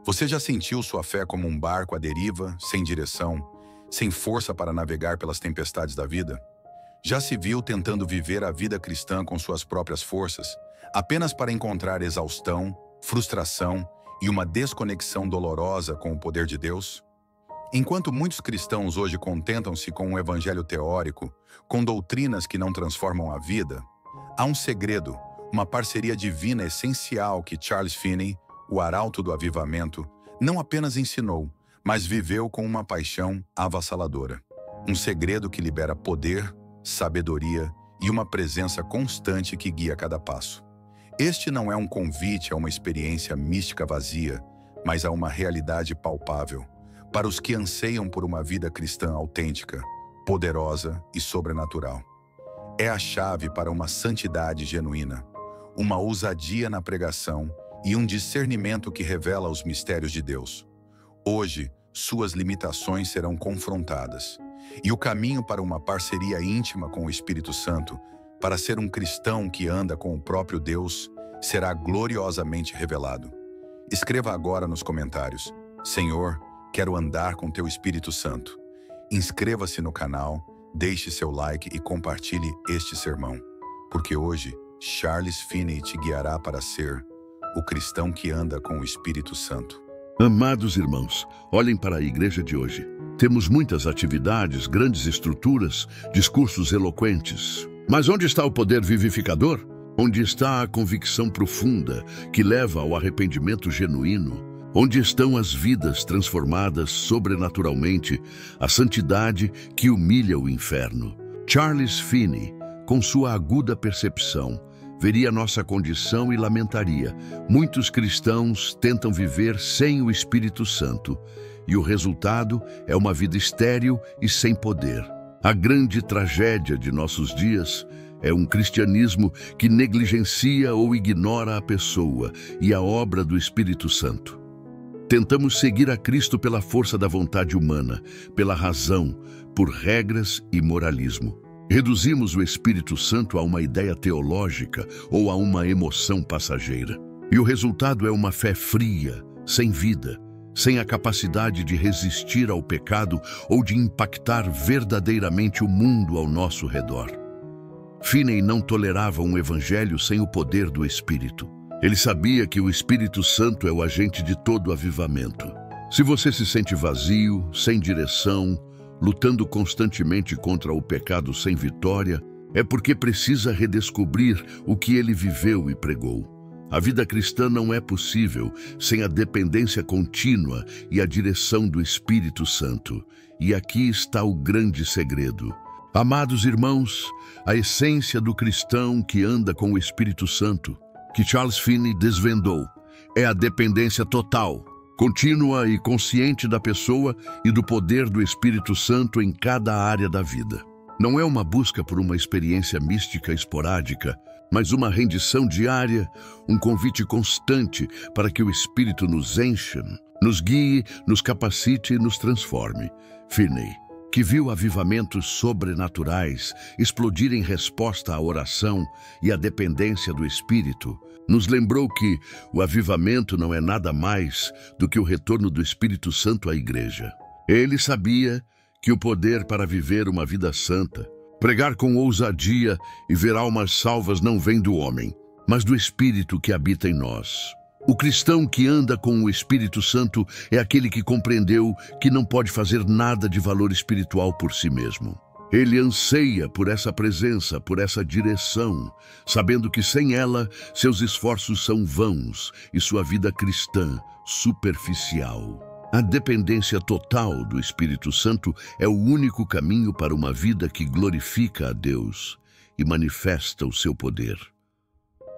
Você já sentiu sua fé como um barco à deriva, sem direção, sem força para navegar pelas tempestades da vida? Já se viu tentando viver a vida cristã com suas próprias forças, apenas para encontrar exaustão, frustração e uma desconexão dolorosa com o poder de Deus? Enquanto muitos cristãos hoje contentam-se com um evangelho teórico, com doutrinas que não transformam a vida, há um segredo, uma parceria divina essencial que Charles Finney, o arauto do avivamento, não apenas ensinou, mas viveu com uma paixão avassaladora. Um segredo que libera poder, sabedoria e uma presença constante que guia cada passo. Este não é um convite a uma experiência mística vazia, mas a uma realidade palpável, para os que anseiam por uma vida cristã autêntica, poderosa e sobrenatural. É a chave para uma santidade genuína, uma ousadia na pregação e um discernimento que revela os mistérios de Deus. Hoje, suas limitações serão confrontadas, e o caminho para uma parceria íntima com o Espírito Santo, para ser um cristão que anda com o próprio Deus, será gloriosamente revelado. Escreva agora nos comentários: Senhor, quero andar com teu Espírito Santo. Inscreva-se no canal, deixe seu like e compartilhe este sermão, porque hoje Charles Finney te guiará para ser o cristão que anda com o Espírito Santo. Amados irmãos, olhem para a igreja de hoje. Temos muitas atividades, grandes estruturas, discursos eloquentes. Mas onde está o poder vivificador? Onde está a convicção profunda que leva ao arrependimento genuíno? Onde estão as vidas transformadas sobrenaturalmente, a santidade que humilha o inferno? Charles Finney, com sua aguda percepção, veria nossa condição e lamentaria: muitos cristãos tentam viver sem o Espírito Santo, e o resultado é uma vida estéril e sem poder. A grande tragédia de nossos dias é um cristianismo que negligencia ou ignora a pessoa e a obra do Espírito Santo. Tentamos seguir a Cristo pela força da vontade humana, pela razão, por regras e moralismo. Reduzimos o Espírito Santo a uma ideia teológica ou a uma emoção passageira. E o resultado é uma fé fria, sem vida, sem a capacidade de resistir ao pecado ou de impactar verdadeiramente o mundo ao nosso redor. Finney não tolerava um evangelho sem o poder do Espírito. Ele sabia que o Espírito Santo é o agente de todo avivamento. Se você se sente vazio, sem direção, lutando constantemente contra o pecado sem vitória, é porque precisa redescobrir o que ele viveu e pregou. A vida cristã não é possível sem a dependência contínua e a direção do Espírito Santo. E aqui está o grande segredo. Amados irmãos, a essência do cristão que anda com o Espírito Santo, que Charles Finney desvendou, é a dependência total, contínua e consciente da pessoa e do poder do Espírito Santo em cada área da vida. Não é uma busca por uma experiência mística esporádica, mas uma rendição diária, um convite constante para que o Espírito nos encha, nos guie, nos capacite e nos transforme. Finney, que viu avivamentos sobrenaturais explodir em resposta à oração e à dependência do Espírito, nos lembrou que o avivamento não é nada mais do que o retorno do Espírito Santo à igreja. Ele sabia que o poder para viver uma vida santa, pregar com ousadia e ver almas salvas não vem do homem, mas do Espírito que habita em nós. O cristão que anda com o Espírito Santo é aquele que compreendeu que não pode fazer nada de valor espiritual por si mesmo. Ele anseia por essa presença, por essa direção, sabendo que sem ela, seus esforços são vãos e sua vida cristã superficial. A dependência total do Espírito Santo é o único caminho para uma vida que glorifica a Deus e manifesta o seu poder.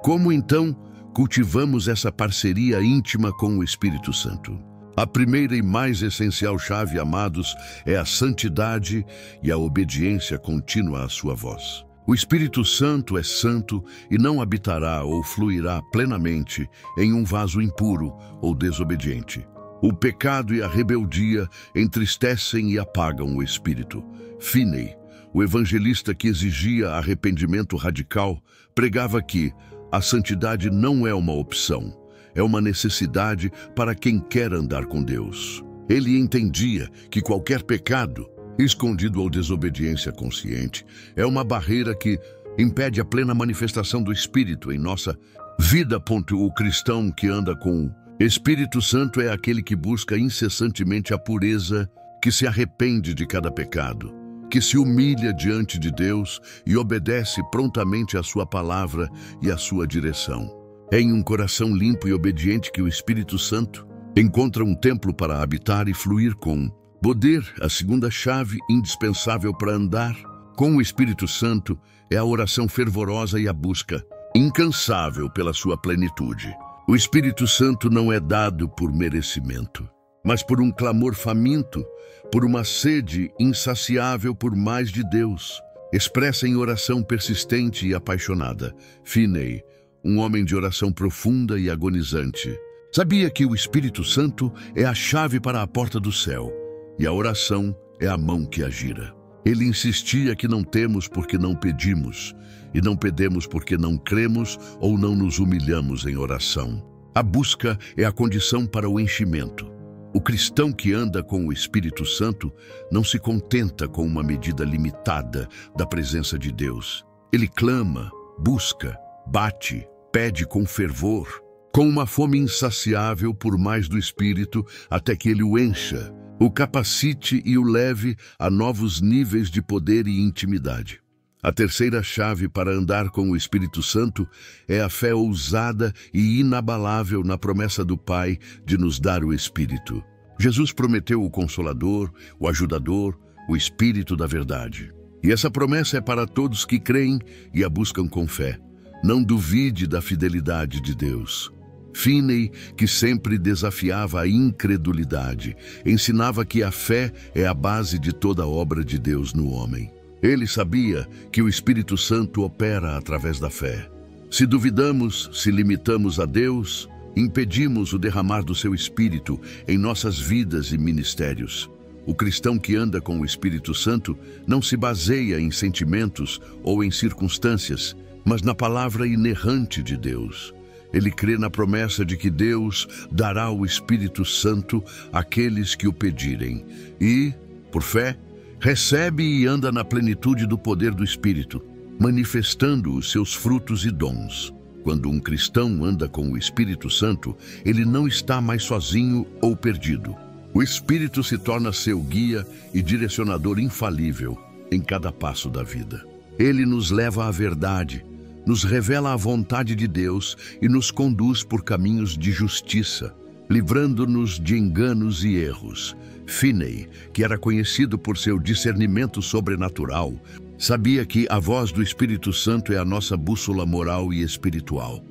Como então cultivamos essa parceria íntima com o Espírito Santo? A primeira e mais essencial chave, amados, é a santidade e a obediência contínua à sua voz. O Espírito Santo é santo e não habitará ou fluirá plenamente em um vaso impuro ou desobediente. O pecado e a rebeldia entristecem e apagam o Espírito. Finney, o evangelista que exigia arrependimento radical, pregava que a santidade não é uma opção, é uma necessidade para quem quer andar com Deus. Ele entendia que qualquer pecado, escondido ou desobediência consciente, é uma barreira que impede a plena manifestação do Espírito em nossa vida. O cristão que anda com o Espírito Santo é aquele que busca incessantemente a pureza, que se arrepende de cada pecado, que se humilha diante de Deus e obedece prontamente à sua palavra e à sua direção. É em um coração limpo e obediente que o Espírito Santo encontra um templo para habitar e fluir com poder. A segunda chave indispensável para andar com o Espírito Santo é a oração fervorosa e a busca incansável pela sua plenitude. O Espírito Santo não é dado por merecimento, mas por um clamor faminto, por uma sede insaciável por mais de Deus, expressa em oração persistente e apaixonada. Finney, um homem de oração profunda e agonizante, sabia que o Espírito Santo é a chave para a porta do céu, e a oração é a mão que a gira. Ele insistia que não temos porque não pedimos, e não pedimos porque não cremos ou não nos humilhamos em oração. A busca é a condição para o enchimento. O cristão que anda com o Espírito Santo não se contenta com uma medida limitada da presença de Deus. Ele clama, busca, bate, pede com fervor, com uma fome insaciável por mais do Espírito, até que ele o encha, o capacite e o leve a novos níveis de poder e intimidade. A terceira chave para andar com o Espírito Santo é a fé ousada e inabalável na promessa do Pai de nos dar o Espírito. Jesus prometeu o Consolador, o Ajudador, o Espírito da Verdade. E essa promessa é para todos que creem e a buscam com fé. Não duvide da fidelidade de Deus. Finney, que sempre desafiava a incredulidade, ensinava que a fé é a base de toda a obra de Deus no homem. Ele sabia que o Espírito Santo opera através da fé. Se duvidamos, se limitamos a Deus, impedimos o derramar do seu Espírito em nossas vidas e ministérios. O cristão que anda com o Espírito Santo não se baseia em sentimentos ou em circunstâncias, mas na palavra inerrante de Deus. Ele crê na promessa de que Deus dará o Espírito Santo àqueles que o pedirem e, por fé, recebe e anda na plenitude do poder do Espírito, manifestando os seus frutos e dons. Quando um cristão anda com o Espírito Santo, ele não está mais sozinho ou perdido. O Espírito se torna seu guia e direcionador infalível em cada passo da vida. Ele nos leva à verdade, nos revela a vontade de Deus e nos conduz por caminhos de justiça, livrando-nos de enganos e erros. Finney, que era conhecido por seu discernimento sobrenatural, sabia que a voz do Espírito Santo é a nossa bússola moral e espiritual.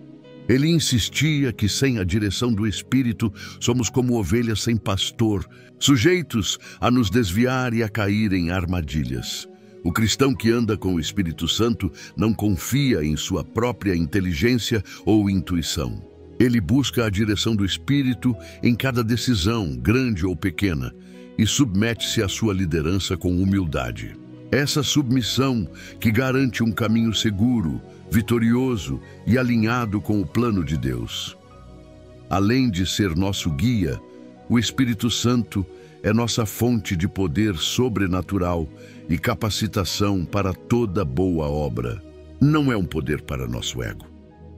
Ele insistia que sem a direção do Espírito somos como ovelhas sem pastor, sujeitos a nos desviar e a cair em armadilhas. O cristão que anda com o Espírito Santo não confia em sua própria inteligência ou intuição. Ele busca a direção do Espírito em cada decisão, grande ou pequena, e submete-se à sua liderança com humildade. Essa submissão que garante um caminho seguro, vitorioso e alinhado com o plano de Deus. Além de ser nosso guia, o Espírito Santo é nossa fonte de poder sobrenatural e capacitação para toda boa obra. Não é um poder para nosso ego,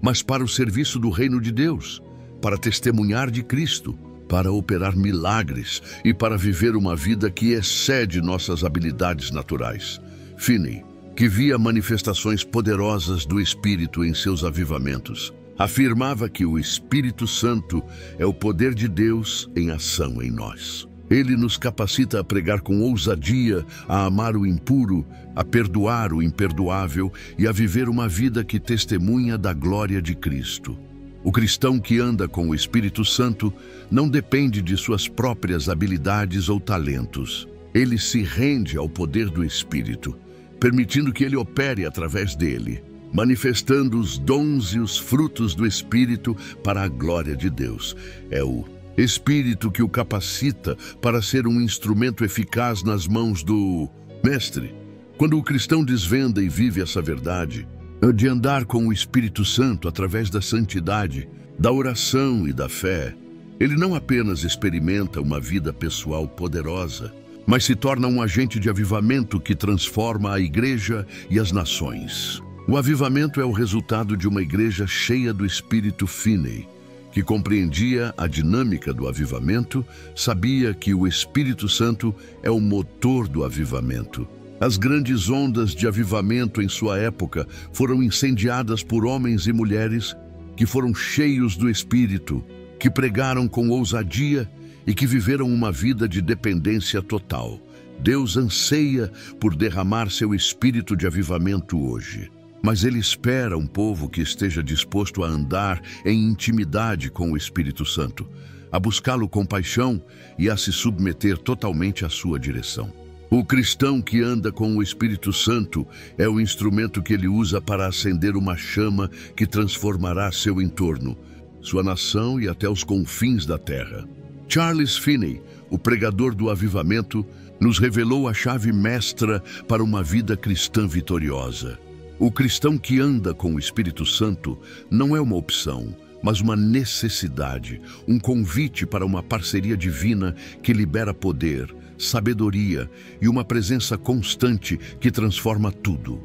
mas para o serviço do reino de Deus, para testemunhar de Cristo, para operar milagres e para viver uma vida que excede nossas habilidades naturais. Finney, que via manifestações poderosas do Espírito em seus avivamentos, afirmava que o Espírito Santo é o poder de Deus em ação em nós. Ele nos capacita a pregar com ousadia, a amar o impuro, a perdoar o imperdoável e a viver uma vida que testemunha da glória de Cristo. O cristão que anda com o Espírito Santo não depende de suas próprias habilidades ou talentos. Ele se rende ao poder do Espírito, permitindo que ele opere através dele, manifestando os dons e os frutos do Espírito para a glória de Deus. É o Espírito que o capacita para ser um instrumento eficaz nas mãos do Mestre. Quando o cristão desvenda e vive essa verdade, de andar com o Espírito Santo através da santidade, da oração e da fé, ele não apenas experimenta uma vida pessoal poderosa, mas se torna um agente de avivamento que transforma a igreja e as nações. O avivamento é o resultado de uma igreja cheia do espírito Finney, que compreendia a dinâmica do avivamento, sabia que o Espírito Santo é o motor do avivamento. As grandes ondas de avivamento em sua época foram incendiadas por homens e mulheres que foram cheios do Espírito, que pregaram com ousadia e que viveram uma vida de dependência total. Deus anseia por derramar seu espírito de avivamento hoje. Mas Ele espera um povo que esteja disposto a andar em intimidade com o Espírito Santo, a buscá-lo com paixão e a se submeter totalmente à sua direção. O cristão que anda com o Espírito Santo é o instrumento que ele usa para acender uma chama que transformará seu entorno, sua nação e até os confins da terra. Charles Finney, o pregador do avivamento, nos revelou a chave mestra para uma vida cristã vitoriosa. O cristão que anda com o Espírito Santo não é uma opção, mas uma necessidade, um convite para uma parceria divina que libera poder, sabedoria e uma presença constante que transforma tudo.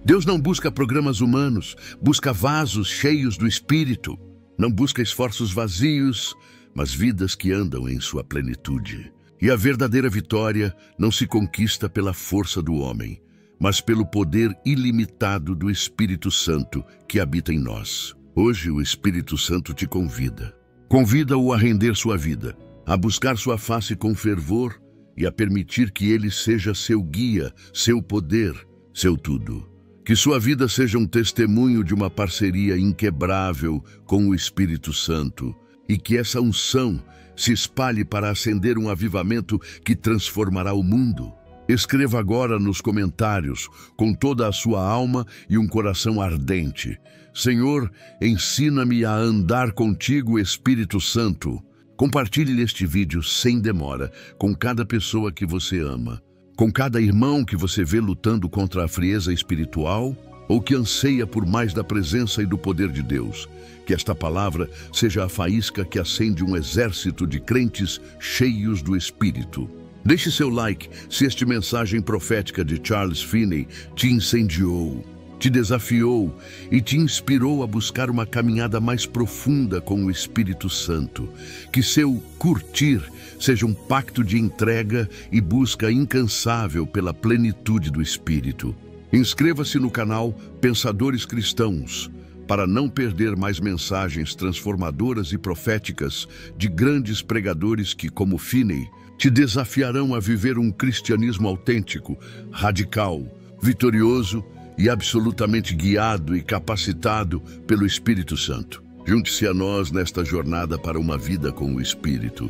Deus não busca programas humanos, busca vasos cheios do Espírito. Não busca esforços vazios, mas vidas que andam em sua plenitude. E a verdadeira vitória não se conquista pela força do homem, mas pelo poder ilimitado do Espírito Santo que habita em nós. Hoje o Espírito Santo te convida. Convida-o a render sua vida, a buscar sua face com fervor e a permitir que ele seja seu guia, seu poder, seu tudo. Que sua vida seja um testemunho de uma parceria inquebrável com o Espírito Santo e que essa unção se espalhe para acender um avivamento que transformará o mundo. Escreva agora nos comentários, com toda a sua alma e um coração ardente: Senhor, ensina-me a andar contigo, Espírito Santo. Compartilhe este vídeo sem demora com cada pessoa que você ama, com cada irmão que você vê lutando contra a frieza espiritual ou que anseia por mais da presença e do poder de Deus. Que esta palavra seja a faísca que acende um exército de crentes cheios do Espírito. Deixe seu like se esta mensagem profética de Charles Finney te incendiou, te desafiou e te inspirou a buscar uma caminhada mais profunda com o Espírito Santo. Que seu curtir seja um pacto de entrega e busca incansável pela plenitude do Espírito. Inscreva-se no canal Pensadores Cristãos para não perder mais mensagens transformadoras e proféticas de grandes pregadores que, como Finney, te desafiarão a viver um cristianismo autêntico, radical, vitorioso e absolutamente guiado e capacitado pelo Espírito Santo. Junte-se a nós nesta jornada para uma vida com o Espírito.